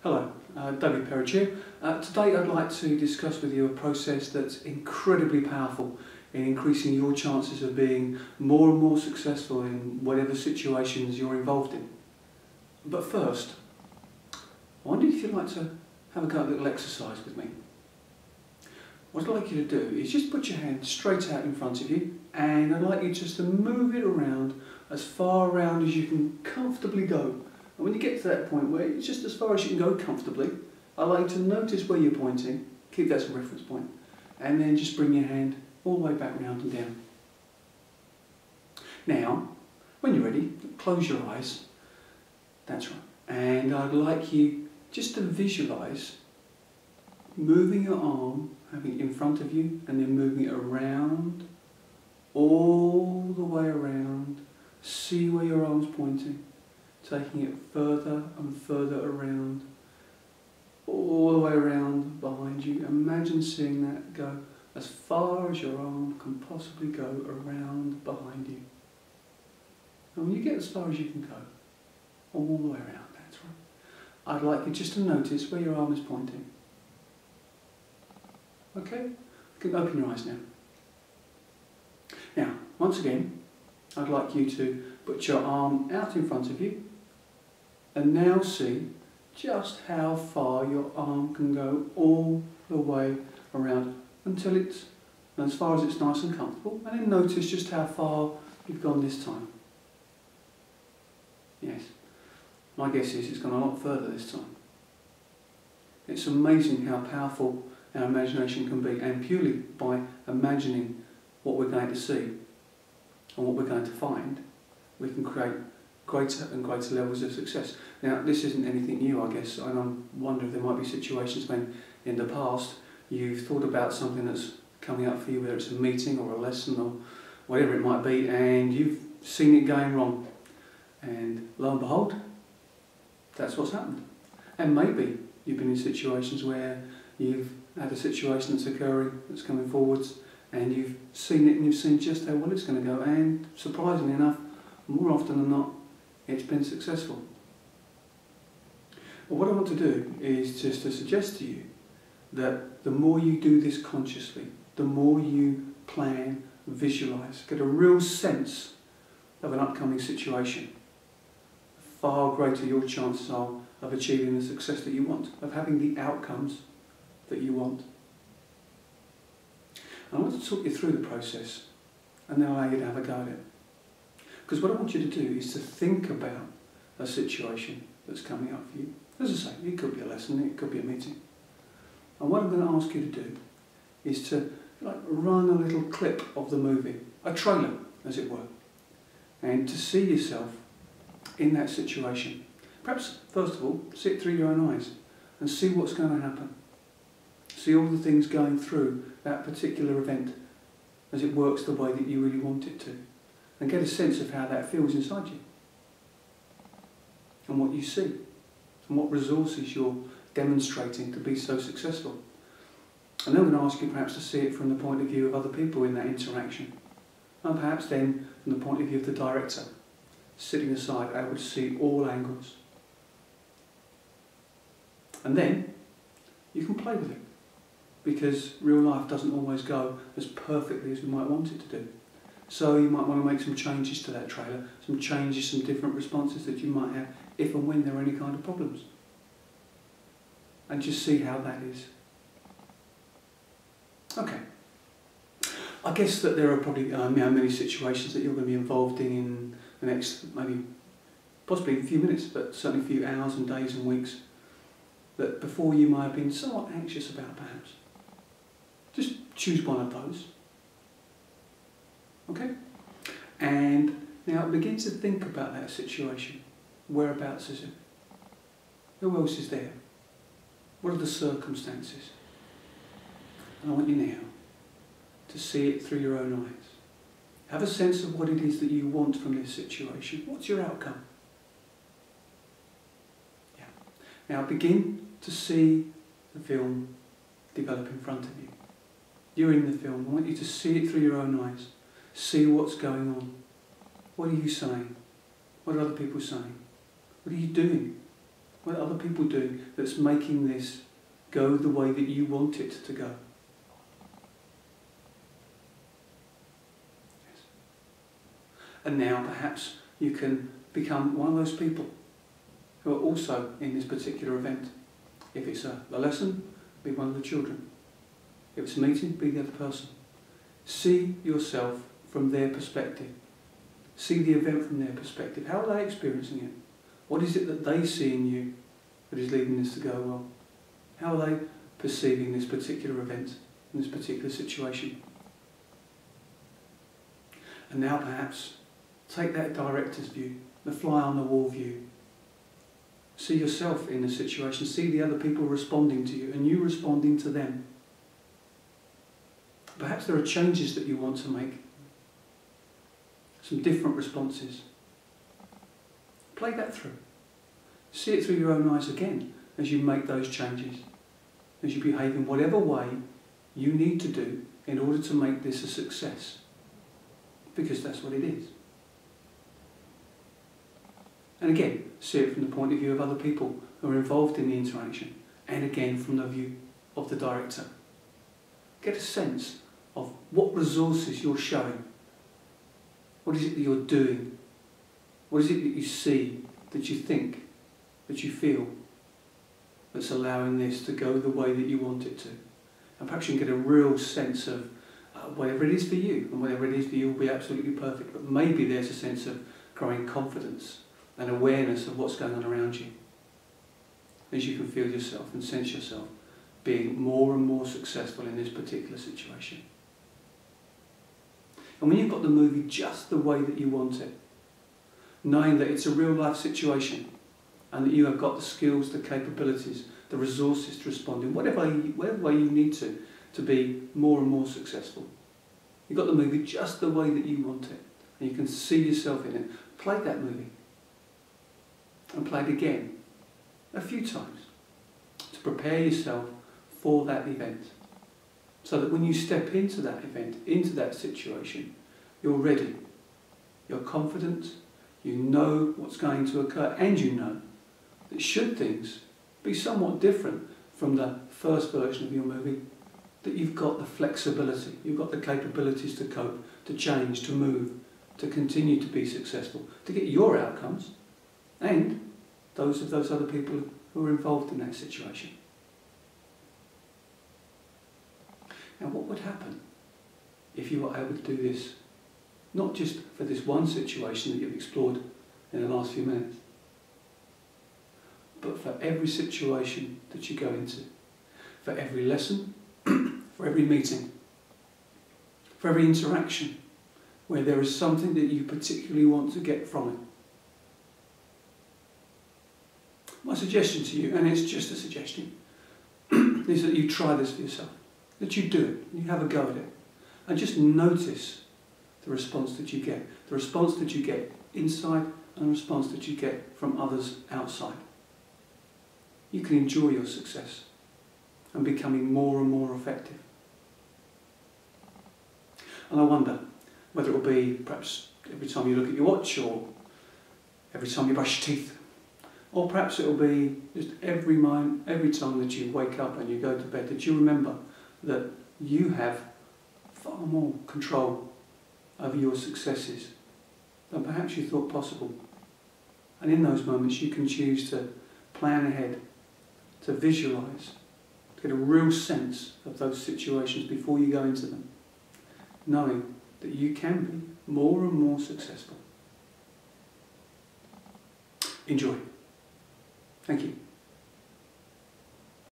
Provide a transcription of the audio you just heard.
Hello, David Perridge here. Today I'd like to discuss with you a process that's incredibly powerful in increasing your chances of being more and more successful in whatever situations you're involved in. But first, I wonder if you'd like to have a go at a little exercise with me. What I'd like you to do is just put your hand straight out in front of you, and I'd like you just to move it around as far around as you can comfortably go. And when you get to that point where it's just as far as you can go comfortably, I'd like you to notice where you're pointing, keep that as a reference point, and then just bring your hand all the way back round and down. Now, when you're ready, close your eyes. That's right. And I'd like you just to visualise moving your arm, having it in front of you, and then moving it around, all the way around. See where your arm's pointing, taking it further and further around, all the way around behind you. Imagine seeing that go as far as your arm can possibly go around behind you. And when you get as far as you can go, all the way around, that's right. I'd like you just to notice where your arm is pointing. Okay? You can open your eyes now. Now, once again, I'd like you to put your arm out in front of you and now see just how far your arm can go all the way around until it's as far as it's nice and comfortable, and then notice just how far you've gone this time. Yes, my guess is it's gone a lot further this time. It's amazing how powerful our imagination can be, and purely by imagining what we're going to see and what we're going to find, we can create greater and greater levels of success. Now, this isn't anything new, I guess, and I wonder if there might be situations when in the past you've thought about something that's coming up for you, whether it's a meeting or a lesson or whatever it might be, and you've seen it going wrong, and lo and behold, that's what's happened. And maybe you've been in situations where you've had a situation that's occurring, that's coming forwards, and you've seen it and you've seen just how well it's going to go, and surprisingly enough, more often than not, it's been successful. Well, what I want to do is just to suggest to you that the more you do this consciously, the more you plan, visualise, get a real sense of an upcoming situation, far greater your chances are of achieving the success that you want, of having the outcomes that you want. I want to talk you through the process and then allow you to have a go at it. Because what I want you to do is to think about a situation that's coming up for you. As I say, it could be a lesson, it could be a meeting. And what I'm going to ask you to do is to run a little clip of the movie, a trailer as it were, and to see yourself in that situation. Perhaps first of all, see it through your own eyes and see what's going to happen. See all the things going through that particular event as it works the way that you really want it to. And get a sense of how that feels inside you. And what you see. And what resources you're demonstrating to be so successful. And then I'm going to ask you perhaps to see it from the point of view of other people in that interaction. And perhaps then from the point of view of the director, sitting aside, able to see all angles. And then you can play with it. Because real life doesn't always go as perfectly as we might want it to do. So you might want to make some changes to that trailer, some changes, some different responses that you might have if and when there are any kind of problems. And just see how that is. Okay. I guess that there are probably many situations that you're going to be involved in the next, maybe, possibly a few minutes, but certainly a few hours and days and weeks, that before you might have been somewhat anxious about perhaps. Just choose one of those. Okay? And now begin to think about that situation. Whereabouts is it? Who else is there? What are the circumstances? And I want you now to see it through your own eyes. Have a sense of what it is that you want from this situation. What's your outcome? Yeah. Now begin to see the film develop in front of you. You're in the film. I want you to see it through your own eyes. See what's going on. What are you saying? What are other people saying? What are you doing? What are other people doing that's making this go the way that you want it to go? Yes. And now perhaps you can become one of those people who are also in this particular event. If it's a lesson, be one of the children. If it's a meeting, be the other person. See yourself from their perspective. See the event from their perspective. How are they experiencing it? What is it that they see in you that is leading this to go well? How are they perceiving this particular event, in this particular situation? And now perhaps take that director's view, the fly on the wall view. See yourself in the situation, see the other people responding to you and you responding to them. Perhaps there are changes that you want to make, some different responses. Play that through. See it through your own eyes again as you make those changes, as you behave in whatever way you need to do in order to make this a success, because that's what it is. And again, see it from the point of view of other people who are involved in the interaction, and again from the view of the director. Get a sense of what resources you're showing. What is it that you're doing? What is it that you see, that you think, that you feel, that's allowing this to go the way that you want it to? And perhaps you can get a real sense of whatever it is for you, and whatever it is for you will be absolutely perfect, but maybe there's a sense of growing confidence and awareness of what's going on around you, as you can feel yourself and sense yourself being more and more successful in this particular situation. And when you've got the movie just the way that you want it, knowing that it's a real life situation and that you have got the skills, the capabilities, the resources to respond in whatever way you need to be more and more successful. You've got the movie just the way that you want it, and you can see yourself in it. Play that movie and play it again a few times to prepare yourself for that event, so that when you step into that event, into that situation, you're ready, you're confident, you know what's going to occur, and you know that should things be somewhat different from the first version of your movie, that you've got the flexibility, you've got the capabilities to cope, to change, to move, to continue to be successful, to get your outcomes and those of those other people who are involved in that situation. Now, what would happen if you were able to do this, not just for this one situation that you've explored in the last few minutes, but for every situation that you go into, for every lesson, for every meeting, for every interaction where there is something that you particularly want to get from it? My suggestion to you, and it's just a suggestion, is that you try this for yourself, that you do it, you have a go at it, and just notice the response that you get, the response that you get inside and the response that you get from others outside. You can enjoy your success and becoming more and more effective. And I wonder whether it will be perhaps every time you look at your watch, or every time you brush your teeth, or perhaps it will be just every time that you wake up and you go to bed, that you remember that you have far more control over your successes than perhaps you thought possible. And in those moments you can choose to plan ahead, to visualise, to get a real sense of those situations before you go into them, knowing that you can be more and more successful. Enjoy. Thank you.